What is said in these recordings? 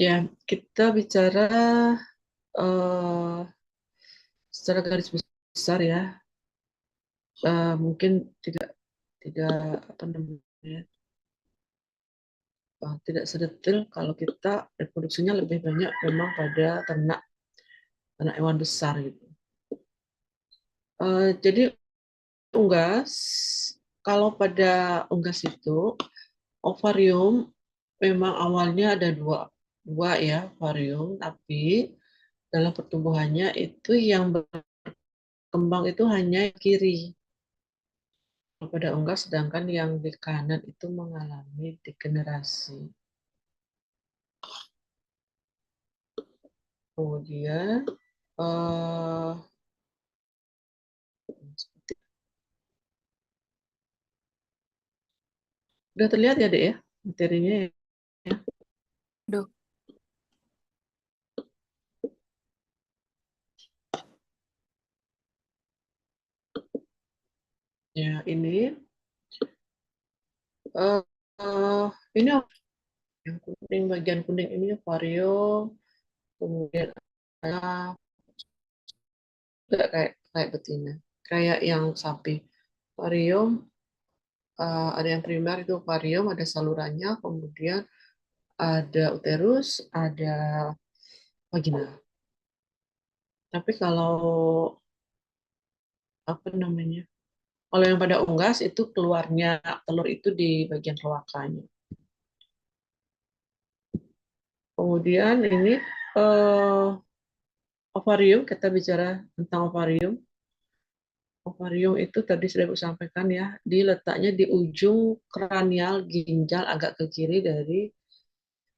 Ya, kita bicara eh, secara garis besar ya. Mungkin tidak tidak apa namanya tidak sedetil kalau kita reproduksinya lebih banyak memang pada ternak ternak hewan besar gitu. Jadi unggas, kalau pada unggas itu ovarium memang awalnya ada dua dua ya ovarium, tapi dalam pertumbuhannya itu yang berkembang itu hanya kiri pada unggas, sedangkan yang di kanan itu mengalami degenerasi. Kemudian eh, udah terlihat ya dek ya materinya ya. Duh, Ya ini eh, eh, ini yang kuning, bagian kuning ini ovarium, kemudian ada juga kayak kayak betina, kayak yang sapi. Ovarium ada yang primer itu ovarium, ada salurannya, kemudian ada uterus, ada vagina. Tapi kalau apa namanya? Kalau yang pada unggas itu keluarnya telur itu di bagian keloakanya. Kemudian ini eh, ovarium, kita bicara tentang ovarium. Ovarium itu tadi sudah aku sampaikan ya, diletaknya di ujung kranial ginjal agak ke kiri dari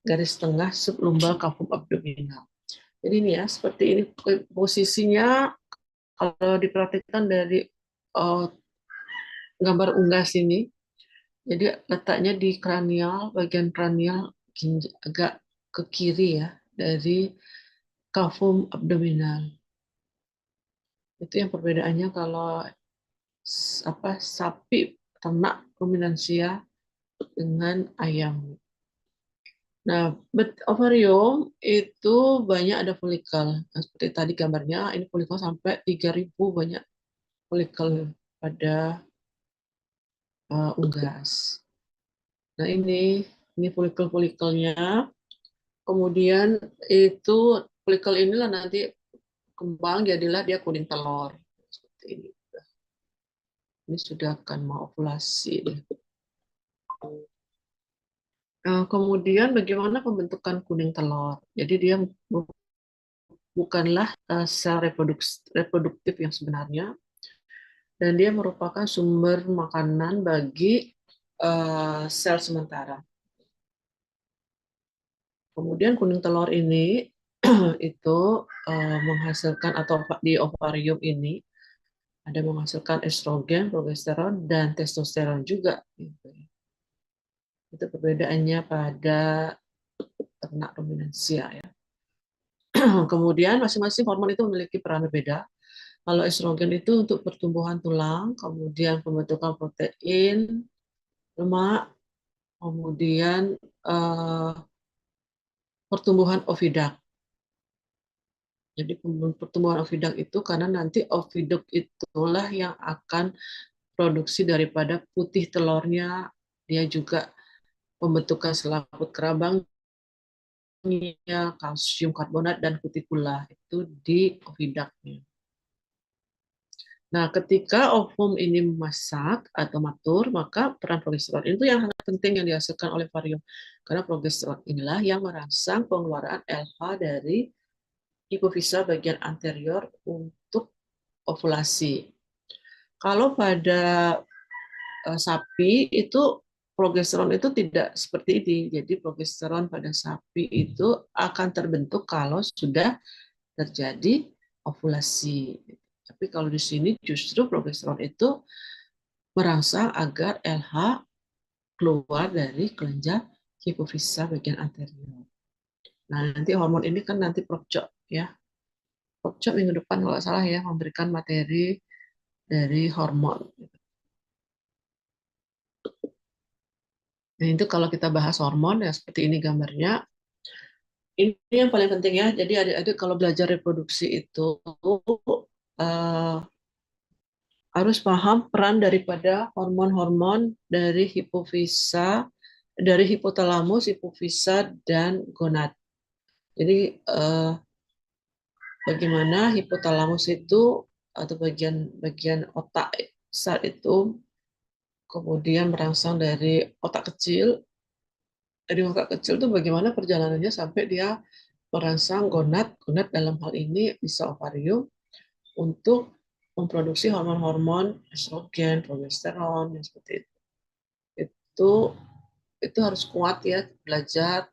garis tengah sublumbal kafum abdominal. Jadi ini ya, seperti ini posisinya kalau diperhatikan dari uh, gambar unggas ini. Jadi letaknya di kranial, bagian kranial agak ke kiri ya, dari kafum abdominal. Itu yang perbedaannya kalau apa sapi ternak ruminansia dengan ayam. Nah, ovarium itu banyak ada folikel. Nah, seperti tadi gambarnya, ini folikel sampai 3.000 banyak folikel pada unggas. Nah, ini folikel-folikelnya. Kemudian itu folikel inilah nanti kembang jadilah dia kuning telur. Seperti ini. Ini sudah akan mau ovulasi. Nah, kemudian bagaimana pembentukan kuning telur? Jadi dia bukanlah sel reproduktif yang sebenarnya, dan dia merupakan sumber makanan bagi sel sementara. Kemudian kuning telur ini itu menghasilkan, atau di ovarium ini ada menghasilkan estrogen, progesteron, dan testosteron juga. Gitu. Itu perbedaannya pada ternak ruminansia ya. Kemudian masing-masing hormon itu memiliki peran berbeda. Kalau estrogen itu untuk pertumbuhan tulang, kemudian pembentukan protein, lemak, kemudian eh, pertumbuhan oviduct. Jadi pertumbuhan oviduct itu karena nanti oviduct itulah yang akan produksi daripada putih telurnya, dia juga pembentukan selaput kerabangnya, kalsium karbonat dan kutikula itu di oviductnya. Nah, ketika ovum ini masak atau matur, maka peran progesteron itu yang sangat penting yang dihasilkan oleh ovarium. Karena progesteron inilah yang merangsang pengeluaran LH dari hipofisa bagian anterior untuk ovulasi. Kalau pada sapi itu progesteron itu tidak seperti ini. Jadi progesteron pada sapi itu akan terbentuk kalau sudah terjadi ovulasi. Tapi kalau di sini justru progesteron itu merangsang agar LH keluar dari kelenjar hipofisa bagian anterior. Nah, nanti hormon ini kan nanti Prokcok ya. Prokcok minggu depan kalau salah ya memberikan materi dari hormon. Nah, itu kalau kita bahas hormon ya seperti ini gambarnya. Ini yang paling penting ya. Jadi adik-adik kalau belajar reproduksi itu eh, harus paham peran daripada hormon-hormon dari hipofisa, dari hipotalamus, hipofisa, dan gonad. Jadi bagaimana hipotalamus itu atau bagian otak besar itu kemudian merangsang dari otak kecil. Dari otak kecil itu bagaimana perjalanannya sampai dia merangsang gonad. Gonad dalam hal ini bisa ovarium untuk memproduksi hormon-hormon estrogen, progesteron, yang seperti itu. Itu itu harus kuat ya belajar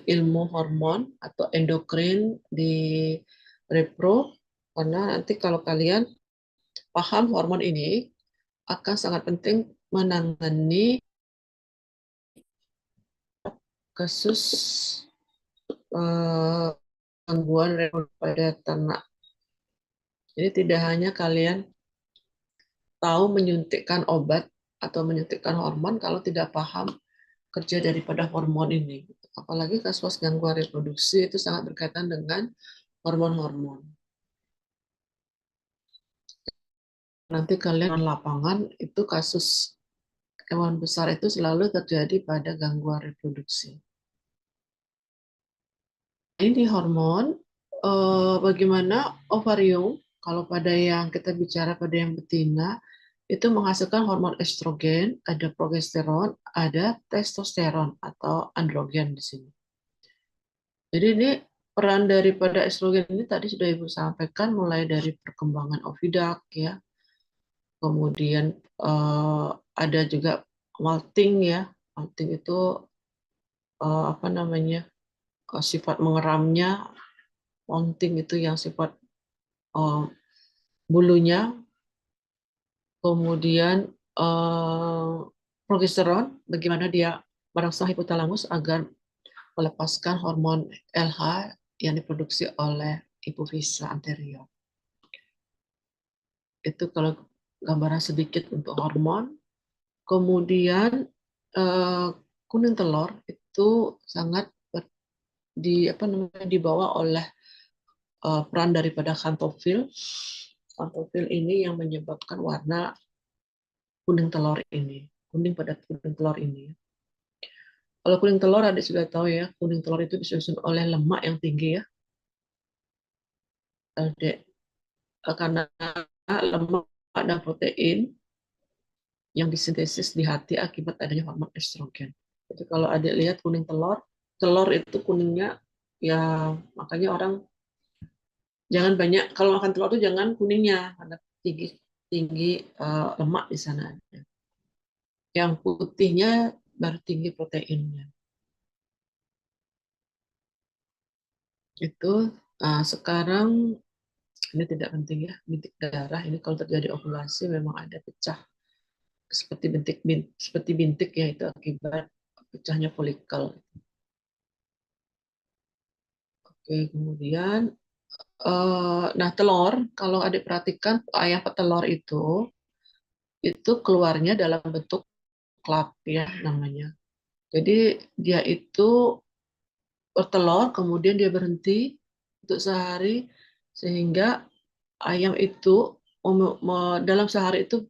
ilmu hormon atau endokrin di repro, karena nanti kalau kalian paham hormon ini akan sangat penting menangani kasus eh, gangguan reproduksi pada ternak. Jadi tidak hanya kalian tahu menyuntikkan obat atau menyuntikkan hormon kalau tidak paham kerja daripada hormon ini. Apalagi kasus gangguan reproduksi itu sangat berkaitan dengan hormon-hormon. Nanti kalian lapangan itu kasus hewan besar itu selalu terjadi pada gangguan reproduksi. Ini hormon, bagaimana ovarium, kalau pada yang kita bicara pada yang betina, itu menghasilkan hormon estrogen, ada progesteron, ada testosteron atau androgen di sini. Jadi ini peran daripada estrogen ini tadi sudah Ibu sampaikan mulai dari perkembangan ovidak ya, kemudian ada juga molting ya, molting itu apa namanya sifat mengeramnya, molting itu yang sifat eh, bulunya, kemudian eh, progesteron bagaimana dia merangsang hipotalamus agar melepaskan hormon LH yang diproduksi oleh hipofisa anterior. Itu kalau gambaran sedikit untuk hormon. Kemudian eh, kuning telur itu sangat apa namanya dibawa oleh peran daripada xanthofil. Xanthofil ini yang menyebabkan warna kuning telur ini, kuning pada kuning telur ini. Kalau kuning telur adik sudah tahu ya, kuning telur itu disusun oleh lemak yang tinggi ya, adik. Karena lemak dan protein yang disintesis di hati akibat adanya hormon estrogen. Jadi kalau adik lihat kuning telur, telur itu kuningnya ya, makanya orang jangan banyak kalau makan telur itu jangan kuningnya karena tinggi tinggi lemak di sana. Yang putihnya baru tinggi proteinnya. Itu sekarang ini tidak penting ya, bintik darah ini kalau terjadi ovulasi memang ada pecah seperti bintik ya, itu akibat pecahnya folikel. Oke, kemudian nah telur kalau adik perhatikan ayam petelur itu keluarnya dalam bentuk klap ya namanya. Jadi dia itu bertelur kemudian dia berhenti untuk sehari sehingga ayam itu dalam sehari itu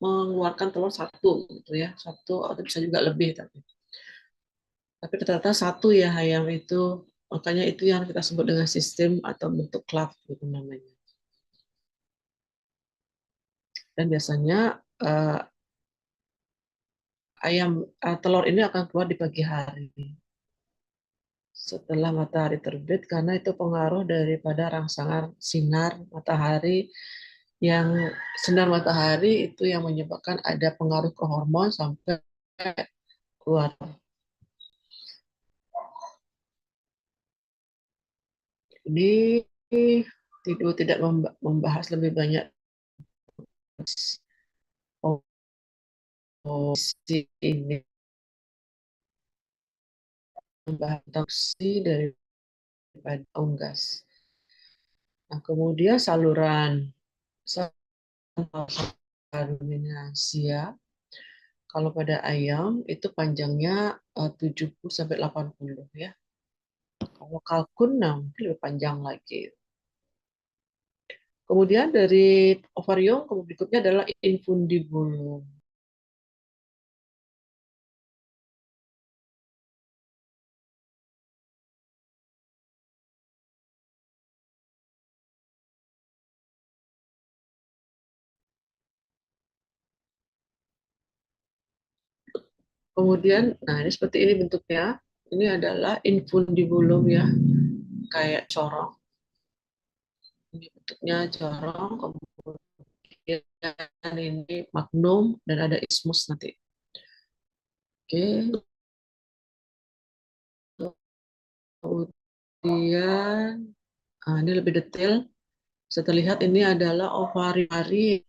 mengeluarkan telur satu gitu ya, satu atau bisa juga lebih, tapi ternyata satu ya ayam itu, makanya itu yang kita sebut dengan sistem atau bentuk club gitu namanya. Dan biasanya uh, telur ini akan keluar di pagi hari setelah matahari terbit karena itu pengaruh daripada rangsangan sinar matahari, yang sinar matahari itu yang menyebabkan ada pengaruh ke hormon sampai keluar. Ini tidak membahas lebih banyak posisi ini, membahas toksi daripada unggas. Nah, kemudian saluran ruminansia kalau pada ayam itu panjangnya 70 sampai 80 ya. Kalau kalkun, nah mungkin lebih panjang lagi. Kemudian dari ovarium, berikutnya adalah infundibulum. Kemudian, nah ini seperti ini bentuknya. Ini adalah infundibulum ya, kayak corong. Ini bentuknya corong, kemudian ini magnum, dan ada ismus nanti. Oke, kemudian ini lebih detail. Bisa terlihat ini adalah ovarium,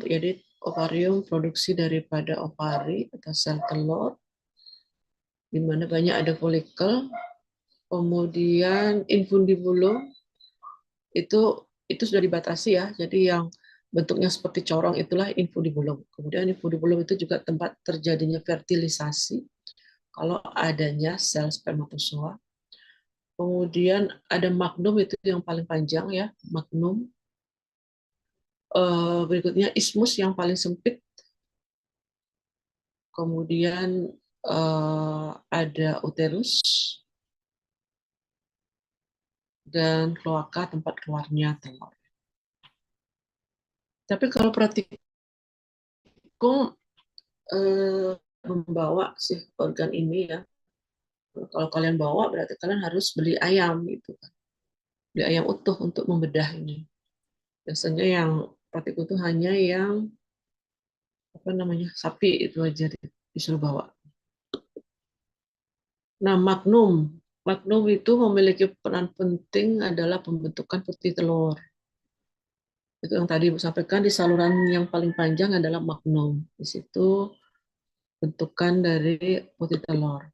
jadi ovarium produksi daripada ovari atau sel telur, di mana banyak ada folikel. Kemudian infundibulum itu sudah dibatasi ya, jadi yang bentuknya seperti corong itulah infundibulum. Kemudian infundibulum itu juga tempat terjadinya fertilisasi kalau adanya sel spermatozoa. Kemudian ada magnum, itu yang paling panjang ya, magnum. Berikutnya ismus yang paling sempit. Kemudian ada uterus dan kloaka, tempat keluarnya telur. Tapi kalau praktikum membawa sih organ ini ya. Kalau kalian bawa berarti kalian harus beli ayam gitu kan. Beli ayam utuh untuk membedah ini. Biasanya yang praktikum itu hanya yang apa namanya sapi itu aja disuruh bawa. Nah, magnum. Magnum itu memiliki peran penting adalah pembentukan putih telur. Itu yang tadi Ibu sampaikan, di saluran yang paling panjang adalah magnum. Di situ bentukan dari putih telur.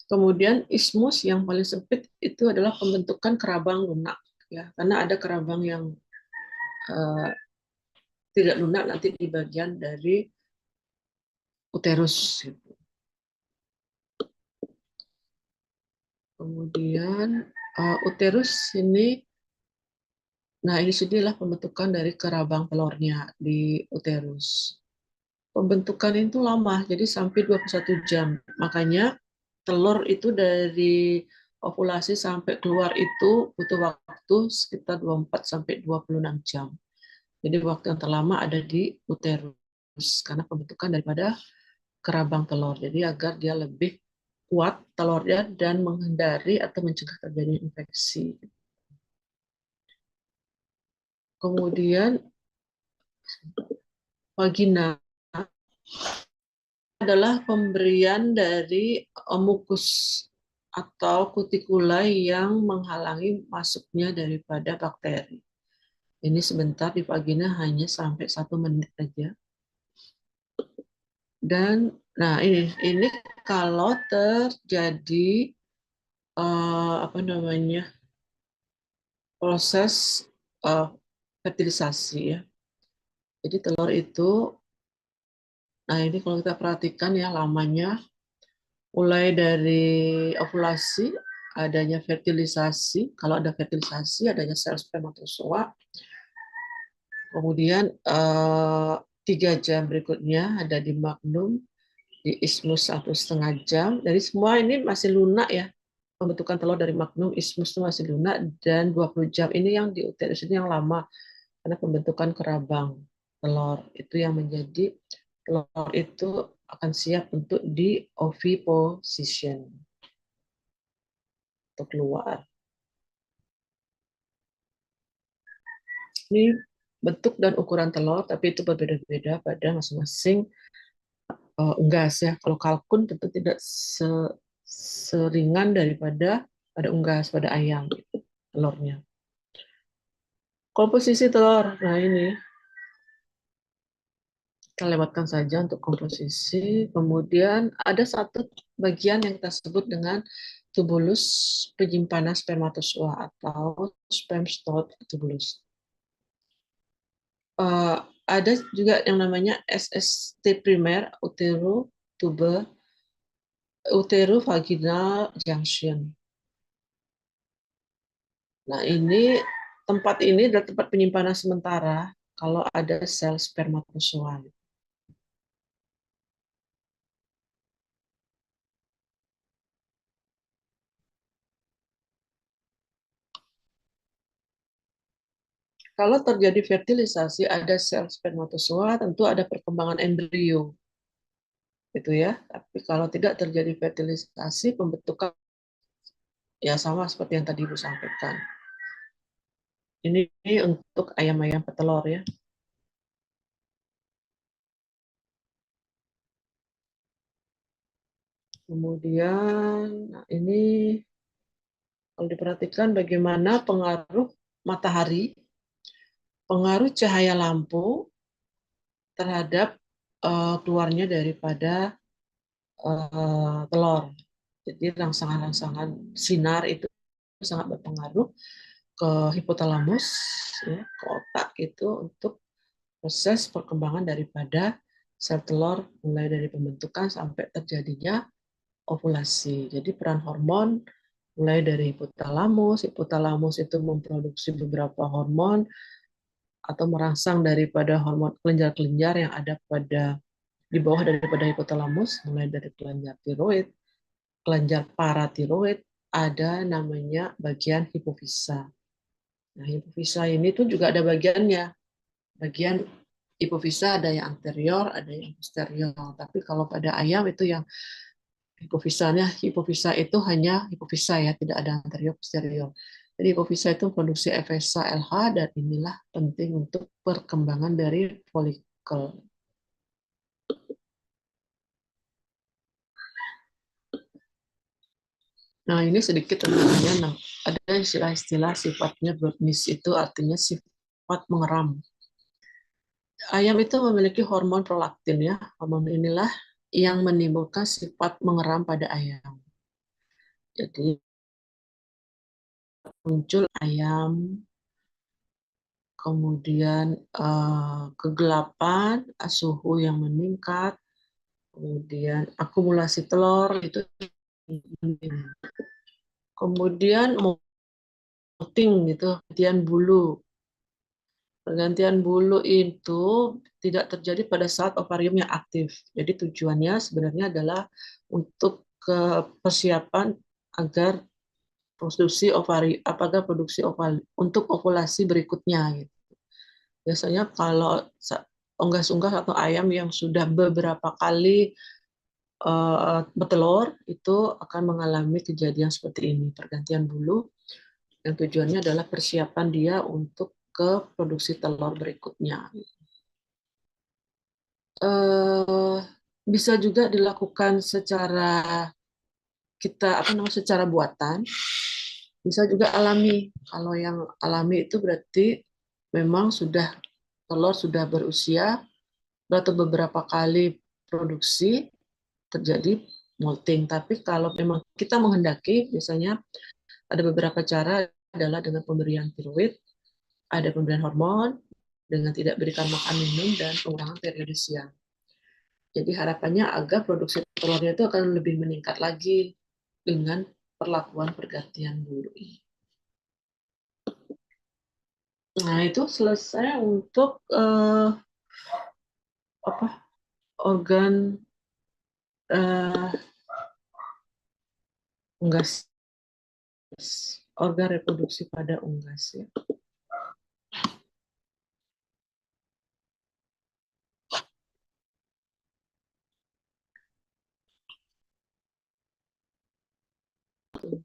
Kemudian ismus yang paling sempit itu adalah pembentukan kerabang lunak ya, karena ada kerabang yang uh, tidak lunak nanti di bagian dari uterus. Gitu. Kemudian uterus ini, nah ini sinilah pembentukan dari kerabang telurnya di uterus. Pembentukan itu lama, jadi sampai 21 jam. Makanya telur itu dari ovulasi sampai keluar itu butuh waktu sekitar 24 sampai 26 jam. Jadi waktu yang terlama ada di uterus karena pembentukan daripada kerabang telur. Jadi agar dia lebih kuat telurnya dan menghindari atau mencegah terjadi infeksi. Kemudian vagina adalah pemberian dari mukus atau kutikula yang menghalangi masuknya daripada bakteri. Ini sebentar di vagina hanya sampai 1 menit saja. Dan nah ini kalau terjadi apa namanya proses uh, fertilisasi ya. Jadi telur itu, nah ini kalau kita perhatikan ya lamanya, mulai dari ovulasi, adanya fertilisasi, kalau ada fertilisasi adanya sel spermatozoa, kemudian 3 jam berikutnya ada di magnum, di ismus 1,5 jam. Jadi semua ini masih lunak ya, pembentukan telur dari magnum, ismus itu masih lunak, dan 20 jam ini yang di uterus ini yang lama karena pembentukan kerabang telur itu yang menjadi telur itu akan siap untuk di oviposition untuk keluar. Ini bentuk dan ukuran telur, tapi itu berbeda-beda pada masing-masing unggas ya. Kalau kalkun tentu tidak seringan daripada pada unggas, pada ayam gitu, telurnya. Komposisi telur, nah ini kita lewatkan saja untuk komposisi. Kemudian ada satu bagian yang kita sebut dengan tubulus penyimpanan spermatozoa atau sperm stored tubulus. ada juga yang namanya SST primer, uterovaginal junction. Nah, tempat ini adalah tempat penyimpanan sementara kalau ada sel spermatozoa. Kalau terjadi fertilisasi, ada sel spermatozoa, tentu ada perkembangan embrio, gitu ya. Tapi kalau tidak terjadi fertilisasi, pembentukan ya sama seperti yang tadi Ibu sampaikan. Ini untuk ayam-ayam petelur ya. Kemudian, nah ini kalau diperhatikan bagaimana pengaruh matahari, pengaruh cahaya lampu terhadap keluarnya daripada telur. Jadi rangsangan-rangsangan sinar itu sangat berpengaruh ke hipotalamus, ya, ke otak itu untuk proses perkembangan daripada sel telur mulai dari pembentukan sampai terjadinya ovulasi. Jadi peran hormon mulai dari hipotalamus, hipotalamus itu memproduksi beberapa hormon atau merangsang daripada hormon kelenjar-kelenjar yang ada di bawah daripada hipotalamus, mulai dari kelenjar tiroid, kelenjar paratiroid, ada namanya bagian hipofisa. Nah, hipofisa ini tuh juga ada bagiannya. Bagian hipofisa ada yang anterior, ada yang posterior. Tapi kalau pada ayam itu yang hipofisa itu hanya hipofisa ya, tidak ada anterior posterior. Jadi hipofisa itu produksi FSH LH dan inilah penting untuk perkembangan dari folikel. Nah, ini sedikit tentangnya. Nah, ada istilah-istilah sifatnya broadness itu artinya sifat mengeram. Ayam itu memiliki hormon prolaktin ya. Hormon inilah yang menimbulkan sifat mengeram pada ayam. Jadi muncul ayam, kemudian kegelapan, suhu yang meningkat, kemudian akumulasi telur itu, kemudian molting gitu, pergantian bulu. Pergantian bulu itu tidak terjadi pada saat ovariumnya aktif. Jadi tujuannya sebenarnya adalah untuk persiapan agar produksi ovari untuk ovulasi berikutnya gitu. Biasanya kalau unggas-unggas atau ayam yang sudah beberapa kali bertelur itu akan mengalami kejadian seperti ini, pergantian bulu, yang tujuannya adalah persiapan dia untuk ke produksi telur berikutnya. Eh, Bisa juga dilakukan secara buatan, bisa juga alami. Kalau yang alami itu berarti memang telur sudah berusia atau beberapa kali produksi terjadi molting. Tapi kalau memang kita menghendaki, biasanya ada beberapa cara, adalah dengan pemberian tiroid, ada pemberian hormon, dengan tidak berikan makan minum, dan pengurangan periode siang. Jadi harapannya agar produksi telurnya itu akan lebih meningkat lagi dengan perlakuan pergantian bulu ini. Nah, itu selesai untuk organ unggas, organ reproduksi pada unggas ya.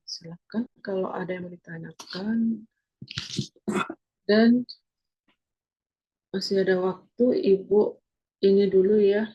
Silakan kalau ada yang mau ditanyakan, dan masih ada waktu, Ibu ini dulu ya.